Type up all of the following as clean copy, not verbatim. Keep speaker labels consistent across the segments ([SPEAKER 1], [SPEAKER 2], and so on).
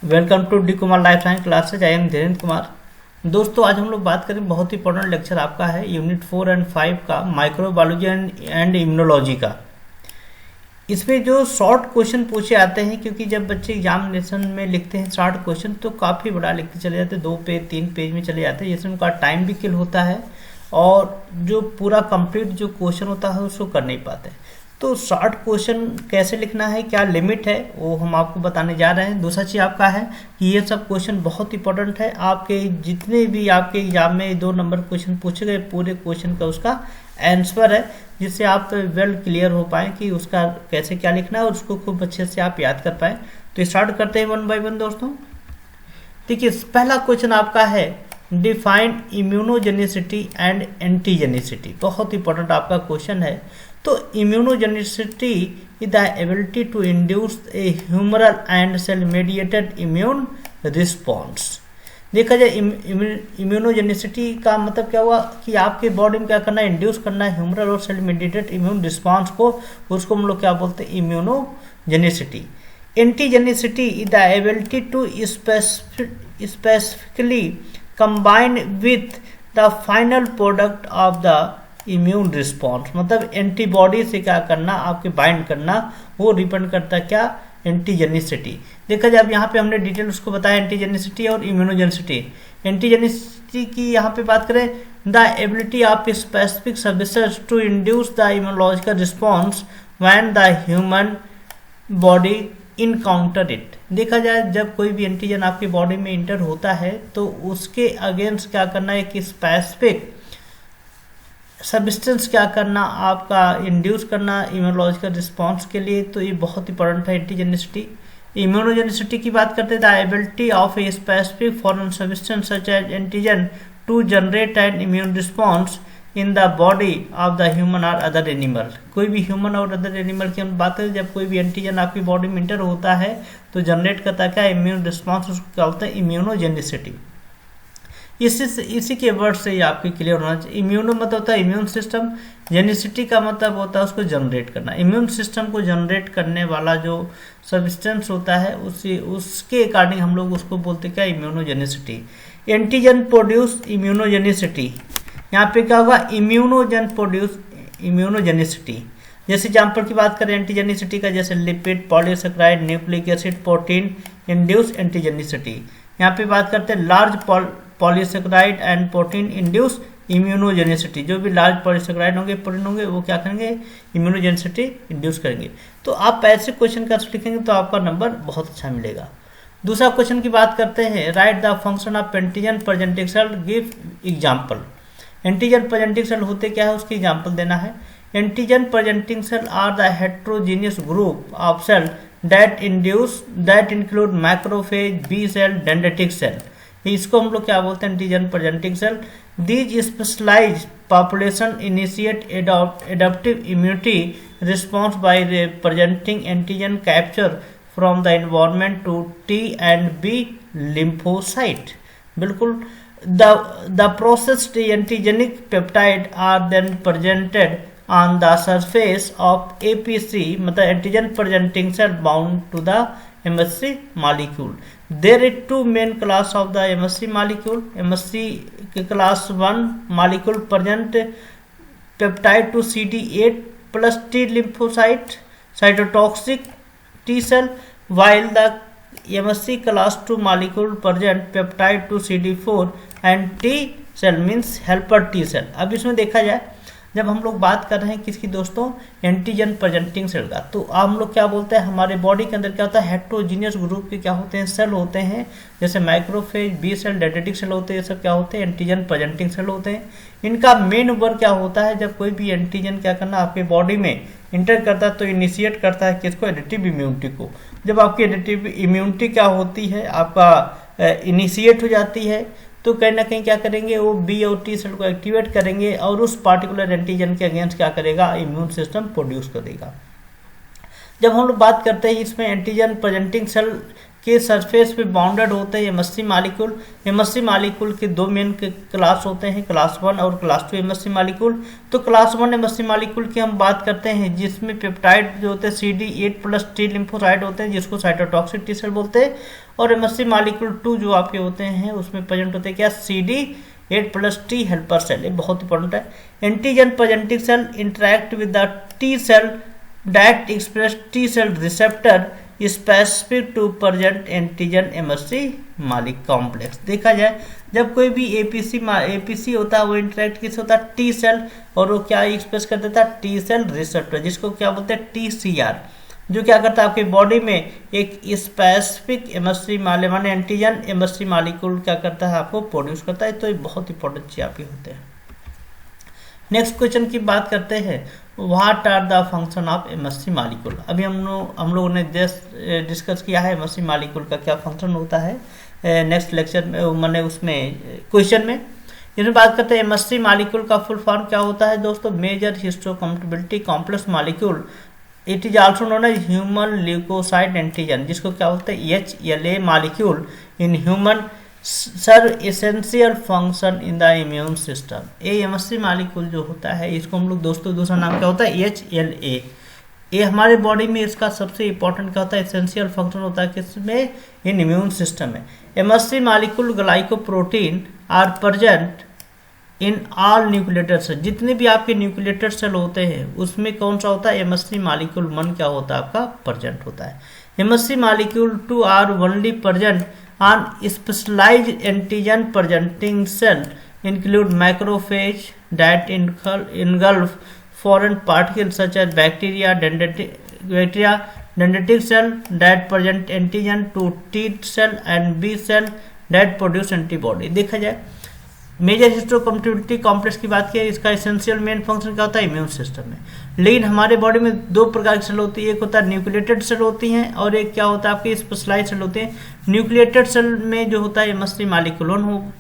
[SPEAKER 1] Welcome to D Kumar life science classes. I am Dhirendra Kumar. दोस्तों, आज हम लोग बात करें बहुत ही इंपॉर्टेंट लेक्चर आपका है यूनिट 4 एंड 5 का, माइक्रोबायोलॉजी एंड इम्यूनोलॉजी का। इसमें जो शॉर्ट क्वेश्चन पूछे आते हैं, क्योंकि जब बच्चे एग्जामिनेशन में लिखते हैं शॉर्ट क्वेश्चन तो काफ़ी बड़ा लिखते चले जाते हैं, 2 पेज 3 पेज में चले जाते हैं, जिसमें उनका टाइम भी किल होता है और जो पूरा कंप्लीट जो क्वेश्चन होता है उसको कर नहीं पाते। तो शॉर्ट क्वेश्चन कैसे लिखना है, क्या लिमिट है, वो हम आपको बताने जा रहे हैं। दूसरा चीज़ आपका है कि ये सब क्वेश्चन बहुत इंपॉर्टेंट है। आपके जितने भी आपके एग्जाम में 2 नंबर क्वेश्चन पूछे गए, पूरे क्वेश्चन का उसका आंसर है, जिससे आप वेल क्लियर हो पाएँ कि उसका कैसे क्या लिखना है और उसको खूब अच्छे से आप याद कर पाएँ। तो स्टार्ट करते हैं 1 बाय 1 दोस्तों। देखिए, पहला क्वेश्चन आपका है डिफाइन इम्यूनोजेनिसिटी एंड एंटीजेनिसिटी। बहुत इंपॉर्टेंट आपका क्वेश्चन है। तो immunogenicity is the ability to induce a humoral and cell mediated immune response. देखा जाए इम्यूनोजेनिसिटी का मतलब क्या हुआ कि आपके बॉडी में क्या करना है, इंड्यूस करना है ह्यूमरल और सेल मेडिएटेड इम्यून रिस्पॉन्स को, उसको हम लोग क्या बोलते हैं, immunogenicity. Antigenicity is the ability to specifically combine with the final product of the immune response. मतलब एंटीबॉडी से क्या करना, आपके बाइंड करना, वो डिपेंड करता है क्या, एंटीजेनिसिटी। देखा जाए अब यहाँ पे हमने डिटेल उसको बताया, एंटीजेनिसिटी और इम्यूनोजेनिसिटी। एंटीजेनिसिटी की यहाँ पे बात करें, the ability of specific services to induce the immunological response when the human body encounter it. देखा जाए जब कोई भी एंटीजन आपकी बॉडी में इंटर होता है तो उसके अगेंस्ट क्या करना है कि स्पेसिफिक सब्सटेंस क्या करना, आपका इंड्यूस करना इम्यूनोलॉजिकल रिस्पॉन्स के लिए। तो ये बहुत इंपॉर्टेंट है एंटीजेनिसिटी। इम्यूनोजेनिसिटी की बात करते हैं, the ability of a specific foreign substance such as antigen to generate an immune response in the body of the human और अदर एनिमल। कोई भी ह्यूमन और अदर एनिमल की हम बात करें, जब कोई भी एंटीजन आपकी बॉडी में इंटर होता है तो जनरेट करता क्या, इम्यून रिस्पॉन्स, उसको क्या होता है, इम्यूनोजेनिसिटी। इसी के वर्ड से ही आपके क्लियर होना चाहिए। इम्यूनो मतलब होता है इम्यून सिस्टम, जेनिसिटी का मतलब होता है उसको जनरेट करना। इम्यून सिस्टम को जनरेट करने वाला जो सब्सटेंस होता है उसके अकॉर्डिंग हम लोग उसको बोलते क्या, इम्यूनोजेनिसिटी। Antigen produce immunogenicity. यहाँ पे क्या होगा, इम्यूनोजन प्रोड्यूस इम्यूनोजेनिसिटी। जैसे एग्जाम्पल की बात करें एंटीजेनिसिटी का, जैसे lipid, polysaccharide, nucleic acid, protein induce antigenicity. यहाँ पे बात करते हैं large polysaccharide and protein induce immunogenicity. जो भी लार्ज पॉलीसेकेराइड होंगे, प्रोटीन होंगे, वो क्या करेंगे, इम्यूनोजेनिसिटी इंड्यूस करेंगे। तो आप ऐसे क्वेश्चन का लिखेंगे तो आपका नंबर बहुत अच्छा मिलेगा। दूसरा क्वेश्चन की बात करते हैं, write the function of antigen presenting cell, give example. Antigen presenting cell होते क्या है, उसकी एग्जाम्पल देना है। Antigen presenting cell are the heterogeneous group of cell that include macrophage, B cell, dendritic cell। इसको हम लोग क्या बोलते हैं, antigen presenting cell. These specialized population initiate adaptive immunity response by presenting antigen capture from the environment to T and B lymphocyte। बिल्कुल, the processed antigenic peptide are then presented on the surface of APC, मतलब antigen presenting cell bound to the MSC molecule। There are 2 main class of the MSC molecule। MSC class 1 molecule present peptide to CD8 plus T lymphocyte cytotoxic T cell, while the MSC class 2 molecule present peptide to CD4 and T cell means helper T cell। अब इसमें देखा जाए, जब हम लोग बात कर रहे हैं किसकी दोस्तों, एंटीजन प्रेजेंटिंग सेल का, तो हम लोग क्या बोलते हैं, हमारे बॉडी के अंदर क्या होता है, हेट्रोजीनियस ग्रुप के क्या होते हैं, सेल होते हैं। जैसे macrophage, B cell, dendritic cell होते हैं, ये सब क्या होते हैं, एंटीजन प्रेजेंटिंग सेल होते हैं। इनका मेन वर्क क्या होता है, जब कोई भी एंटीजन क्या करना आपके बॉडी में इंटर करता है तो इनिशिएट करता है किसको, एडिटिव इम्यूनिटी को। जब आपकी एडिटिव इम्यूनिटी क्या होती है, आपका इनिशिएट हो जाती है, तो कहीं ना कहीं क्या करेंगे, वो बी और टी सेल को एक्टिवेट करेंगे और उस पार्टिकुलर एंटीजन के अगेंस्ट क्या करेगा, इम्यून सिस्टम प्रोड्यूस करेगा। जब हम लोग बात करते हैं इसमें एंटीजन प्रेजेंटिंग सेल के सरफेस पे बाउंडेड होते हैं एमएससी मालिक्यूल। एमएससी मालिक्यूल के दो मेन क्लास होते हैं, क्लास 1 और क्लास 2 एमएससी मालिक्यूल। तो क्लास 1 एमएससी मालिक्यूल की हम बात करते हैं जिसमें पेप्टाइड जो होते हैं CD8+ T लिम्फोसाइट होते हैं जिसको साइटोटॉक्सिक टी सेल बोलते हैं। और एमएससी मालिक्यूल 2 जो आपके होते हैं उसमें प्रेजेंट होते हैं क्या, CD8+ T हेल्पर सेल। ये बहुत इंपॉर्टेंट है। Antigen presenting cell interact with the T cell that express T cell receptor specific to present antigen MSC molecule complex. देखा जाए जब कोई भी एपीसी होता है वो इंटरेक्ट किस होता है, टी सेल, और वो क्या एक्सप्रेस कर देता है, टी सेल रिसेप्टर, जिसको क्या बोलते हैं, TCR, जो क्या करता है आपकी बॉडी में एक स्पेसिफिक एमएससी माने एंटीजन एमएससी मालिक्यूल क्या करता है, आपको प्रोड्यूस करता है। तो ये बहुत इंपॉर्टेंट चीज आपके होते हैं। नेक्स्ट क्वेश्चन की बात करते हैं, what are the function of MSC molecule. अभी हम लोगों ने डिस्कस किया है एमएससी मालिक्यूल का क्या फंक्शन होता है नेक्स्ट लेक्चर में, मैंने उसमें क्वेश्चन में। इसमें बात करते हैं एमएससी मालिक्यूल का फुल फॉर्म क्या होता है दोस्तों, major histocompatibility complex molecule. It is also known as human leucocyte antigen, जिसको क्या बोलते हैं, HLA molecule in human serve essential function in the immune system. ये एमएससी मालिक्यूल जो होता है इसको हम लोग दोस्तों दूसरा नाम क्या होता है, HLA। ये हमारे बॉडी में इसका सबसे इंपॉर्टेंट क्या होता है, एसेंशियल फंक्शन होता है किसमें, इन इम्यून सिस्टम में। MSC molecule glycoprotein are present in all nucleated cell. जितने भी आपके न्यूक्लिएटेड सेल होते हैं उसमें कौन सा होता है, एमएससी मालिक्यूल 1 क्या होता है आपका प्रेजेंट होता है। MSC molecule 2 are only present on specialized antigen presenting cell include macrophage that engulf foreign particles such as bacteria, dendritic cell that present antigen to T cell and B cell that produce antibody। देखा जाए major histocompatibility complex की बात किया, इसका essential main function क्या होता है, immune system में। लेकिन हमारे बॉडी में दो प्रकार की सेल होती है, एक होता है न्यूक्लिएटेड सेल होती हैं और एक क्या होता है आपकी स्पेशलाइज्ड सेल होते हैं। न्यूक्लिएटेड सेल में जो होता है एमएससी मालिक्यूल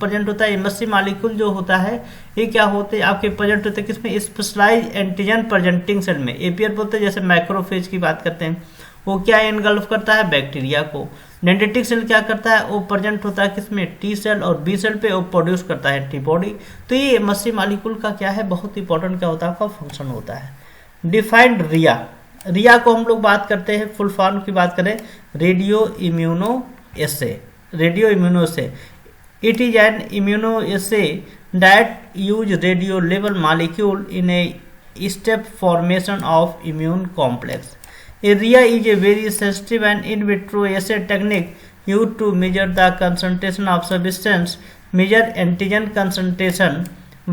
[SPEAKER 1] प्रेजेंट होता है। एमएससी मालिक्यूल जो होता है ये क्या होते हैं आपके प्रेजेंट होते हैं किसमें, स्पेशलाइज्ड एंटीजन प्रेजेंटिंग सेल में, एपीआर बोलते हैं। जैसे मैक्रोफेज की बात करते हैं, वो क्या एनगल्फ करता है, बैक्टीरिया को। डेंड्रिटिक सेल क्या करता है, वो प्रेजेंट होता है किसमें, टी सेल और बी सेल पे, वो प्रोड्यूस करता है एंटीबॉडी। तो ये एमएससी मालिक्यूल का क्या है, बहुत इंपॉर्टेंट क्या होता है आपका फंक्शन होता है। डिफाइंड रिया, रिया को हम लोग बात करते हैं, फुल फॉर्म की बात करें, radio immuno essay. Radio immuno essay, it is an immuno essay that use radio level molecule in a step formation of immune complex. RIA is a very sensitive and in vitro assay technique used to measure the concentration of substance, measure antigen concentration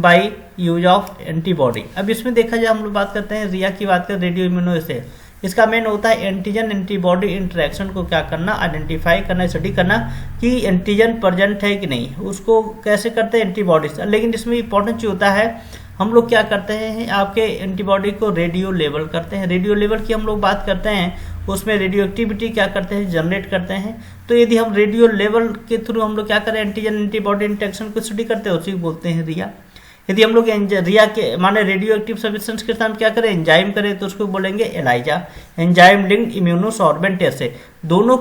[SPEAKER 1] by use of antibody। अब इसमें देखा जाए हम लोग बात करते हैं रिया की बात करें, रेडियो इम्यूनो एसे। इसका मेन होता है एंटीजन एंटीबॉडी इंटरेक्शन को क्या करना, आइडेंटिफाई करना, स्टडी करना कि एंटीजन प्रेजेंट है कि नहीं, उसको कैसे करते हैं एंटीबॉडी से। लेकिन इसमें इंपॉर्टेंट चीज होता है हम लोग क्या करते हैं, आपके एंटीबॉडी को रेडियो लेवल करते हैं। रेडियो लेवल की हम लोग बात करते हैं, उसमें रेडियो एक्टिविटी क्या करते हैं, जनरेट करते हैं। तो यदि हम रेडियो लेवल के थ्रू हम लोग क्या करें, एंटीजन एंटीबॉडी इंटरेक्शन को स्टडी करते हैं, उसी को बोलते हैं रिया। यदि हम लोग रिया के माने रेडियो एक्टिव सब्सटेंस के साथ क्या करें, एंजाइम करें, तो उसको बोलेंगे एलाइजा, एंजाइम लिंक्ड इम्यूनोसॉर्बेंट एसे। दोनों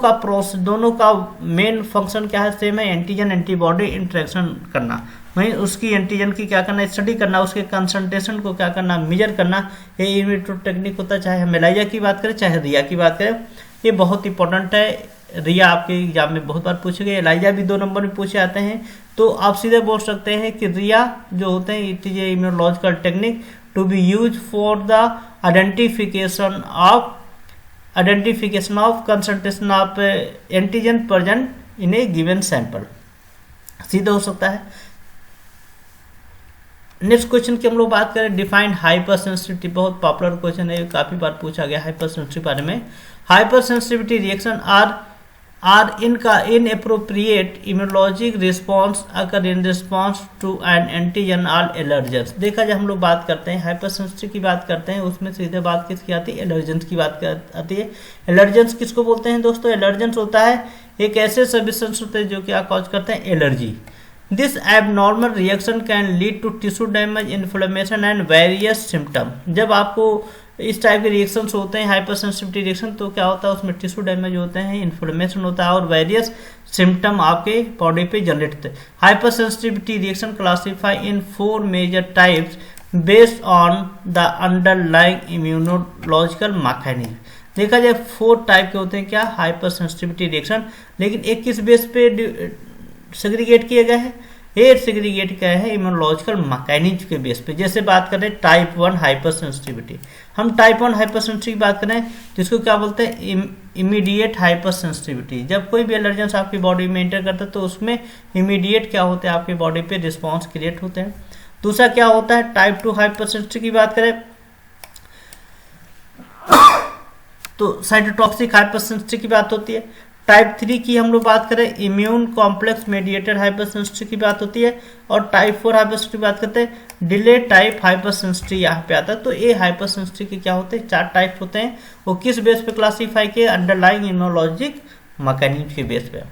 [SPEAKER 1] का मेन फंक्शन क्या है, सेम है, एंटीजन एंटीबॉडी इंटरेक्शन करना, वहीं उसकी एंटीजन की क्या करना, स्टडी करना, उसके कंसंट्रेशन को क्या करना, मेजर करना। ये इन विट्रो टेक्निक होता है, चाहे हम एलाइजा की बात करें चाहे रिया की बात करें। ये बहुत इंपॉर्टेंट है, रिया आपके एग्जाम में बहुत बार पूछे गए, एलाइजा भी 2 नंबर में पूछे आते हैं। तो आप सीधे बोल सकते हैं कि रिया जो होते हैं it is a immunological technique to be use for the identification of concentration of antigen present in a given sample, सीधा हो सकता है। नेक्स्ट क्वेश्चन की हम लोग बात करें, डिफाइंड हाइपर सेंसिटिविटी। बहुत पॉपुलर क्वेश्चन है, काफी बार पूछा गया हाइपर सेंसिटिविटी बारे में। Hypersensitivity reaction are inappropriate immunologic response occur in response to an antigen or allergens. देखा जाए हम लोग बात करते हैं हाइपर सेंसिटिविटी की बात करते हैं, उसमें सीधे बात किसकी आती है, एलर्जेंस की बात आती है। एलर्जेंस किसको बोलते हैं दोस्तों, एलर्जेंस होता है एक ऐसे सब्सटेंस होते हैं जो क्या कॉज करते हैं, allergy. This abnormal reaction can lead to tissue damage, inflammation and various symptoms। जब आपको इस टाइप के रिएक्शंस होते हैं हाइपर सेंसिटिविटी रिएक्शन, तो क्या होता है उसमें टिश्यू डैमेज होते हैं, इन्फ्लेमेशन होता है और वेरियस सिम्टम आपके बॉडी पे जनरेट होते हैं। Hypersensitivity reaction classify in 4 major types based on the underlying immunological mechanism. देखा जाए 4 टाइप के होते हैं क्या, हाइपर सेंसिटिविटी रिएक्शन, लेकिन एक किस बेस पे सेग्रीगेट किया गया है, ये सेग्रीगेट किया है इम्यूनोलॉजिकल मैकेनिज्म के बेस पे। जैसे बात करें टाइप 1 हाइपर सेंसिटिविटी, हम टाइप 1 हाइपर सेंसिटिविटी की बात करें जिसको क्या बोलते हैं, इमीडिएट हाइपर सेंसिटिविटी। जब कोई भी एलर्जेंस आपकी बॉडी में एंटर करता है तो उसमें इमीडिएट क्या होते हैं, आपकी बॉडी पे रिस्पॉन्स क्रिएट होते हैं। दूसरा क्या होता है, टाइप 2 हाइपर सेंसिटिविटी की बात करें तो साइटोटॉक्सिक हाइपर सेंसिटिविटी की बात होती है। टाइप 3 की हम लोग बात करें immune complex mediated hyper sensitivity की बात होती है। और टाइप 4 हाइपर सेंसिटिविटी की बात करते हैं, डिले टाइप हाइपर सेंसिटिविटी यहाँ पे आता है। तो ये हाइपर सेंसिटिविटी के क्या होते हैं, 4 टाइप होते हैं। वो किस बेस पे क्लासीफाई किए, अंडरलाइंग इम्यूनोलॉजिक मैकेनिज्म के बेस पे।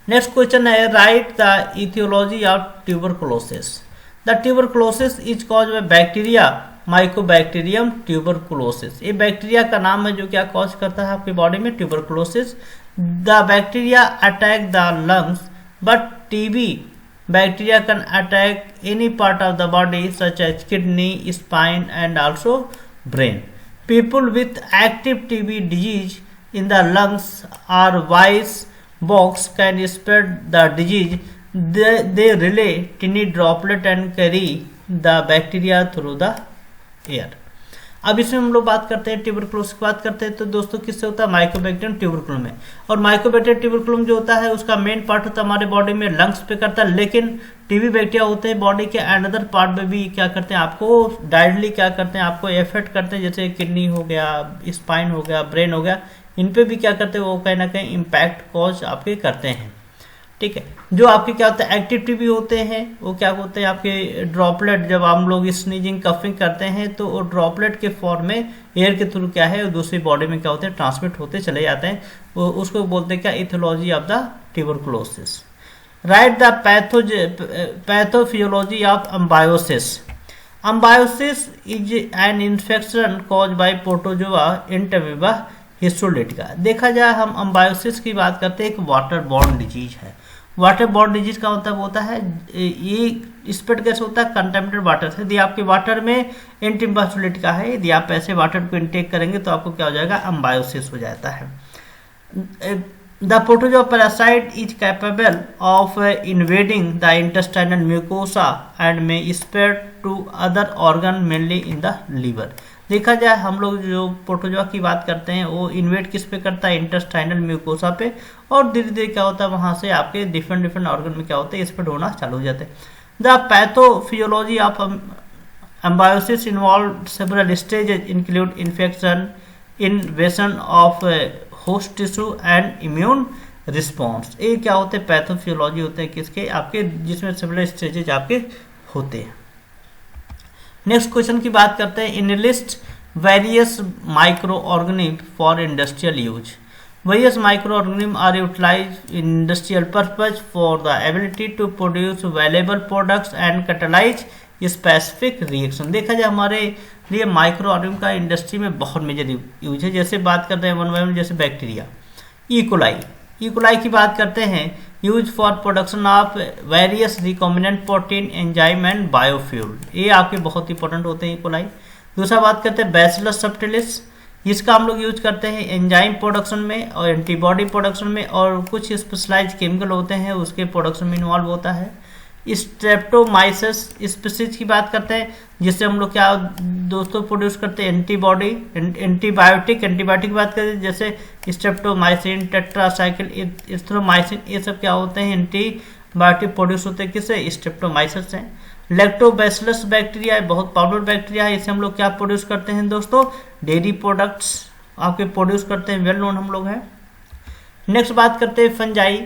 [SPEAKER 1] नेक्स्ट क्वेश्चन है, write the etiology of tuberculosis. The tuberculosis is cause by bacteria mycobacterium tuberculosis. ये बैक्टीरिया का नाम है जो क्या कॉज करता है आपकी बॉडी में tuberculosis. The bacteria attack the lungs but TB bacteria can attack any part of the body such as kidney, spine and also brain. People with active TB disease in the lungs or voice box can spread the disease. They relay tiny droplet and carry the bacteria through the air। अब इसमें हम लोग बात करते हैं tuberculosis की बात करते हैं तो दोस्तों किससे होता है, माइकोबैक्टीरियम ट्यूबरकुलम में। और माइकोबैक्टीरियम ट्यूबरकुलम जो होता है उसका मेन पार्ट होता है हमारे बॉडी में लंग्स पे करता है, लेकिन टीबी बैक्टीरिया होते हैं बॉडी के अनदर पार्ट में भी क्या करते हैं, आपको डायरेक्टली क्या करते हैं, आपको इफेक्ट करते हैं। जैसे किडनी हो गया, स्पाइन हो गया, ब्रेन हो गया, इन पे भी क्या करते हैं, वो कहीं ना कहीं इम्पैक्ट कॉज आपके करते हैं। ठीक है, जो आपके क्या होता है एक्टिव टीबी होते हैं वो क्या होते हैं, आपके ड्रॉपलेट, जब हम लोग स्नीजिंग कफिंग करते हैं तो वो ड्रॉपलेट के फॉर्म में एयर के थ्रू क्या है दूसरी बॉडी में क्या होते हैं ट्रांसमिट होते चले जाते हैं, वो उसको बोलते हैं क्या, etiology of the tuberculosis. Write the pathophysiology of amoebiasis. Amoebiasis is an infection cause by protozoa entamoeba histolytica. देखा जाए हम अम्बायोसिस की बात करते हैं, एक वाटर बॉर्न डिजीज है। वाटर बॉर्न डिजीज का मतलब होता है ये स्प्रेड कैसे होता है, कंटेमिनेटेड वाटर से। यदि आपके वाटर में एंटीबायोटिका है, यदि आप ऐसे वाटर को इनटेक करेंगे तो आपको क्या हो जाएगा, अम्बायोसिस हो जाता है। The protozoa parasite is capable of invading the intestinal mucosa and में spread to other organ mainly in the liver. देखा जाए हम लोग जो प्रोटोजोआ की बात करते हैं वो इन्वेट किस पे करता है, इंटेस्टाइनल म्यूकोसा पे, और धीरे धीरे क्या होता है वहां से आपके डिफरेंट ऑर्गन में क्या होते हैं स्प्रेड होना चालू हो जाते हैं। The pathophysiology of amoebiasis involve several stages include infection, invasion of host tissue and immune response. ये क्या होते हैं, पैथोफियोलॉजी होते हैं किसके, आपके, जिसमें सेवरल स्टेजेस आपके होते हैं। नेक्स्ट क्वेश्चन की बात करते हैं, enlist various microorganism for industrial use. Various microorganism are utilised in industrial purpose for the ability to produce valuable products and catalyse specific reaction. देखा जाए हमारे लिए माइक्रो ऑर्गेनिज्म का industry में बहुत मेजर यूज है। जैसे बात करते हैं वन बाय वन, जैसे बैक्टीरिया, इकोलाई की बात करते हैं, use for production of various recombinant protein, enzyme and biofuel. ये आपके बहुत इंपॉर्टेंट होते हैं इकोलाई। दूसरा बात करते हैं बैसिलस सबटिलिस, इसका हम लोग यूज करते हैं एंजाइम प्रोडक्शन में और एंटीबॉडी प्रोडक्शन में, और कुछ स्पेशलाइज्ड केमिकल होते हैं उसके प्रोडक्शन में इन्वॉल्व होता है। स्ट्रेप्टोमाइसिस स्पीसीज की बात करते हैं, जिससे हम लोग क्या दोस्तों प्रोड्यूस करते हैं एंटीबॉडी, एंटीबायोटिक की बात करें जैसे स्ट्रेप्टोमाइसिन, टेट्रासाइक्लिन, एरिथ्रोमाइसिन, ये सब क्या होते हैं एंटीबायोटिक प्रोड्यूस होते हैं किससे, स्ट्रेप्टोमाइसिस से। लैक्टोबैसिलस बैक्टीरिया बहुत पावरफुल बैक्टीरिया है, इससे हम लोग क्या प्रोड्यूस करते हैं दोस्तों, डेयरी प्रोडक्ट्स आपके प्रोड्यूस करते हैं, वेल नोन हम लोग हैं। नेक्स्ट बात करते हैं फंजाई,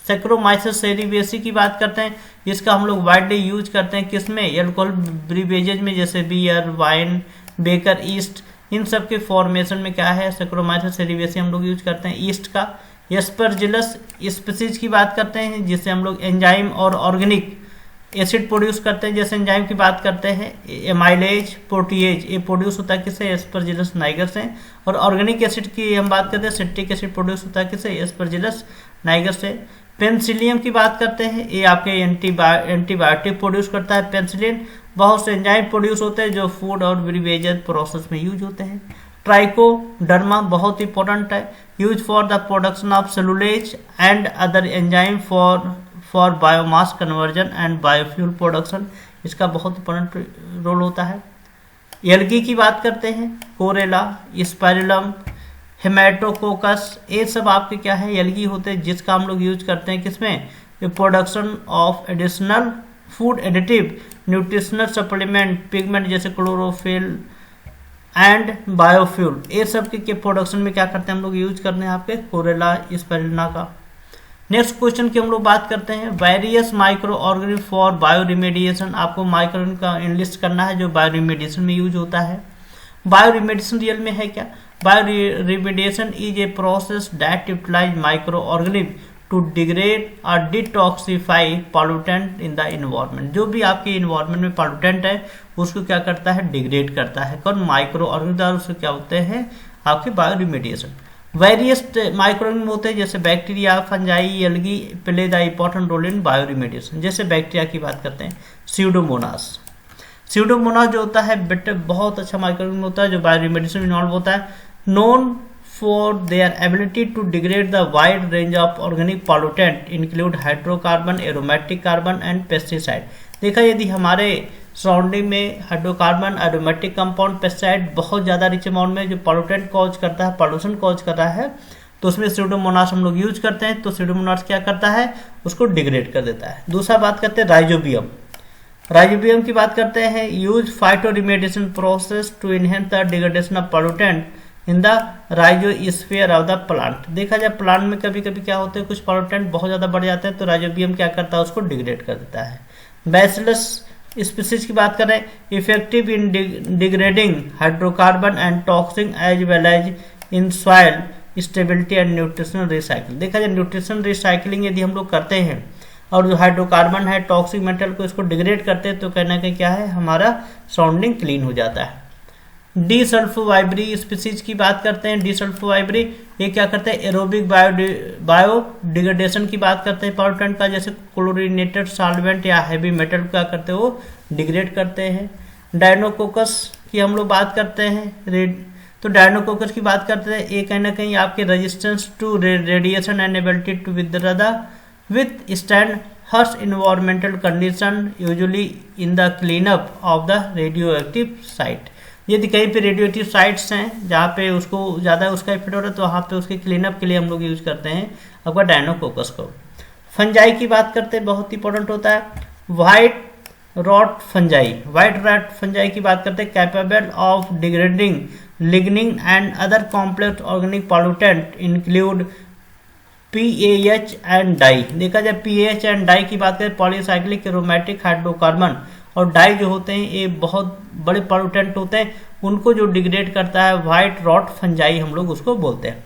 [SPEAKER 1] सैक्रोमाइसिस सेरिवेसी की बात करते हैं, जिसका हम लोग वाइडली यूज करते हैं किसमें, एल्कोहल ब्रीवेजेज में, जैसे बियर, वाइन, बेकर, ईस्ट, इन सब के फॉर्मेशन में क्या है, सैक्रोमाइसिस सेरिवेसी हम लोग यूज करते हैं ईस्ट का। एस्परजिलस स्पीसीज की बात करते हैं, जिससे हम लोग एंजाइम और ऑर्गेनिक एसिड प्रोड्यूस करते हैं, जैसे एंजाइम की बात करते हैं एमाइलेज, प्रोटीएज, ये प्रोड्यूस होता है किससे, एस्परजिलस नाइगर से। और ऑर्गेनिक एसिड की हम बात करते हैं सिट्रिक एसिड प्रोड्यूस होता है किससे, एस्परजिलस नाइगर से। पेनिसिलियम की बात करते हैं, ये आपके एंटीबायोटिक प्रोड्यूस करता है पेनिसिलिन। बहुत से एंजाइम प्रोड्यूस होते हैं जो फूड और ब्रीवेजेज प्रोसेस में यूज होते हैं। ट्राइकोडर्मा बहुत इंपॉर्टेंट है, use for the production of cellulase and other enzyme for biomass conversion and biofuel production, इसका बहुत इंपॉर्टेंट रोल होता है। एल्गी की बात करते हैं, कोरेला, स्पाइरुलम, हेमेटोकोकस, ये सब आपके क्या है, एल्गी होते हैं, जिसका हम लोग यूज करते हैं किसमें, production of additional food additive, nutritional supplement, pigment जैसे क्लोरोफिल एंड बायोफ्यूल, ये सब के प्रोडक्शन में क्या करते हैं हम लोग यूज करते हैं आपके कोरेला स्पाइरुलिना का। नेक्स्ट क्वेश्चन की हम लोग बात करते हैं various microorganism for bio remediation. आपको माइक्रो का इनलिस्ट करना है जो बायो रिमेडिएशन में यूज होता है। बायो रिमेडिएशन रियल में है क्या, bioremediation is a process that utilize microorganism to degrade और detoxify pollutant in the environment. जो भी आपके इन्वायरमेंट में पॉल्यूटेंट है उसको क्या करता है, डिग्रेड करता है। कौन, माइक्रो ऑर्गेनिज्म, उससे क्या होते हैं आपके bioremediation. Various microorganism होते हैं जैसे bacteria, fungi, algae play the important role in bioremediation. जैसे बैक्टीरिया की बात करते हैं, स्यूडोमोनास। स्यूडोमोनास जो होता है बेटे बहुत अच्छा माइक्रो ऑर्गेनिज्म होता है जो बायो रिमेडिएशन में इन्वॉल्व होता है। Known for their ability to degrade the wide range of organic pollutant include hydrocarbon, aromatic carbon and pesticide। देखा यदि हमारे सराउंडिंग में हाइड्रोकार्बन, एरोमेटिक कंपाउंड, पेस्टिसाइड बहुत ज़्यादा रिच अमाउंट में जो पॉल्यूटेंट कॉज करता है, पॉल्यूशन कॉज कर रहा है, तो उसमें स्यूडोमोनास हम लोग यूज करते हैं। तो स्यूडोमोनास क्या करता है, उसको डिग्रेड कर देता है। दूसरा बात करते हैं राइजोबियम। राइजोबियम की बात करते हैं, use phytoremediation process to enhance the degradation of pollutant in the rhizosphere of the plant. देखा जाए प्लांट में कभी कभी क्या होते हैं, कुछ पॉल्यूटेंट बहुत ज़्यादा बढ़ जाते हैं तो राइजोबियम क्या करता है, उसको डिग्रेड कर देता है। बैसिलस स्पीसीज की बात करें, effective in degrading hydrocarbon and toxin as well as in soil stability and nutritional recycle. देखा जाए न्यूट्रिशन रिसाइकिलिंग यदि हम लोग करते हैं और जो हाइड्रोकार्बन है, टॉक्सिक मेटल को इसको डिग्रेड करते हैं तो कहना कि क्या है, हमारा सराउंडिंग क्लीन हो जाता है। डीसल्फोवाइब्री स्पीसीज की बात करते हैं। डीसल्फोवाइब्री ये क्या करते हैं, एरोबिक बायोडिग्रेडेशन की बात करते हैं पॉल्यूटेंट का, जैसे क्लोरीनेटेड सॉल्वेंट या हैवी मेटल क्या करते हैं, वो डिग्रेड करते हैं। डायनोकोकस की हम लोग बात करते हैं, तो डायनोकोकस की बात करते हैं, ये कहीं ना कहीं आपके resistance to radiation and ability to withstand harsh environmental condition usually in the cleanup of the radioactive site. यदि कहीं पे रेडियोएक्टिव साइट्स हैं जहाँ पे उसको ज़्यादा उसका इफेक्ट हो रहा है तो वहाँ पे उसके क्लीनअप के लिए हम लोग यूज करते हैं आपका डायनोकोकस को। फंजाई की बात करते हैं, बहुत इंपॉर्टेंट होता है white rot fungi. White rot fungi की बात करते हैं, capable of degrading lignin and other complex organic pollutant include PAH and dye. देखा जाए पीएएच एंड डाई की बात करें, पॉलीसाइक्लिक एरोमेटिक हाइड्रोकार्बन और डाई जो होते हैं ये बहुत बड़े पॉल्यूटेंट होते हैं, उनको जो डिग्रेड करता है व्हाइट रॉट फंजाई हम लोग उसको बोलते हैं।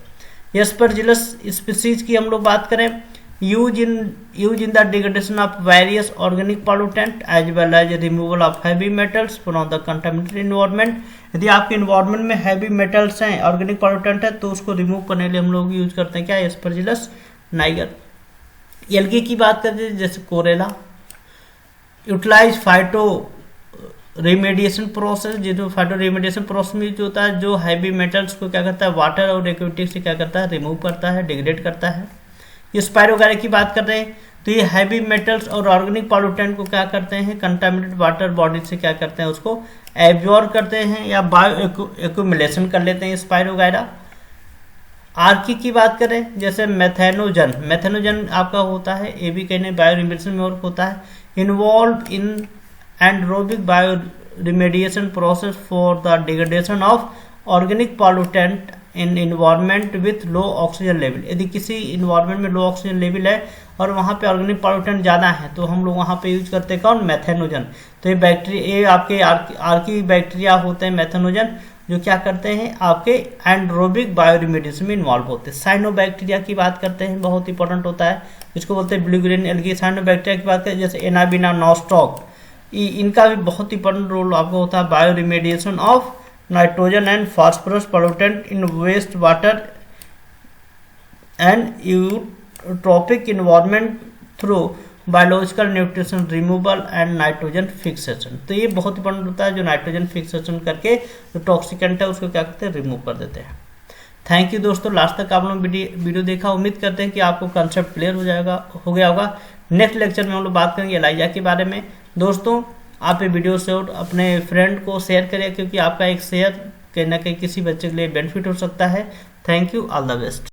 [SPEAKER 1] एस्परजिलस स्पीसीज की हम लोग बात करें, use in the degradation of various organic pollutant as well as removal of heavy metals from the contaminated environment. यदि आपके इन्वायरमेंट में हैवी मेटल्स हैं, ऑर्गेनिक पॉल्यूटेंट है, तो उसको रिमूव करने के लिए हम लोग यूज करते हैं क्या, एस्परजिलस नाइगर। एल्गी की बात करते हैं जैसे कोरेला, यूटिलाइज फाइटो रिमेडिएशन प्रोसेस, जो फाइटो रिमेडिएशन प्रोसेस में जो होता है, जो हैवी मेटल्स को क्या करता है, वाटर और एक्विटी से क्या करता है, रिमूव करता है, डिग्रेड करता है। स्पाइरोगैरा की बात कर रहे हैं तो ये हैवी मेटल्स और ऑर्गेनिक पॉल्यूटेंट को क्या करते हैं, कंटामिनेटेड वाटर बॉडी से क्या करते हैं, उसको एब्जॉर्ब करते हैं या बायो एक्यूमुलेशन कर लेते हैं स्पाइरोगैरा। आर्की की बात करें जैसे मेथेनोजन, मेथेनोजन आपका होता है, ये भी कहने बायो रिमेडिएशन में वर्क होता है। Involve in anaerobic bioremediation process for the degradation of organic pollutant in environment with low oxygen level. यदि किसी इन्वायरमेंट में लो ऑक्सीजन लेवल है और वहाँ पे ऑर्गेनिक पॉल्यूटेंट ज़्यादा है तो हम लोग वहाँ पे यूज करते हैं कौन, मेथेनोजन। तो ये बैक्टीरिया, ये आपके आर्की बैक्टीरिया होते हैं मेथेनोजन, जो क्या करते हैं आपके एंड्रोबिक बायोरिमेडिएशन में इन्वॉल्व होते हैं। साइनोबैक्टीरिया की बात करते हैं, बहुत इंपॉर्टेंट होता है, इसको बोलते हैं ब्लू ग्रीन एल्गी। साइनोबैक्टीरिया की बात करें जैसे एनाबिना, नॉस्टॉक, इनका भी बहुत इंपॉर्टेंट रोल आपको होता है bioremediation of nitrogen and phosphorus pollutant in waste water and eutrophic environment through biological nutrition removal and nitrogen fixation. तो ये बहुत इंपॉर्टेंट होता है, जो नाइट्रोजन फिक्सेशन करके जो टॉक्सिकेंट है उसको क्या करते हैं, रिमूव कर देते हैं। थैंक यू दोस्तों, लास्ट तक आप लोग वीडियो देखा। उम्मीद करते हैं कि आपको कंसेप्ट क्लियर हो गया होगा। नेक्स्ट लेक्चर में हम लोग बात करेंगे एलाइजा के बारे में। दोस्तों आप ये वीडियो से अपने फ्रेंड को शेयर करें, क्योंकि आपका एक शेयर कहीं ना कहीं किसी बच्चे के लिए बेनिफिट हो सकता है। Thank you, all the best.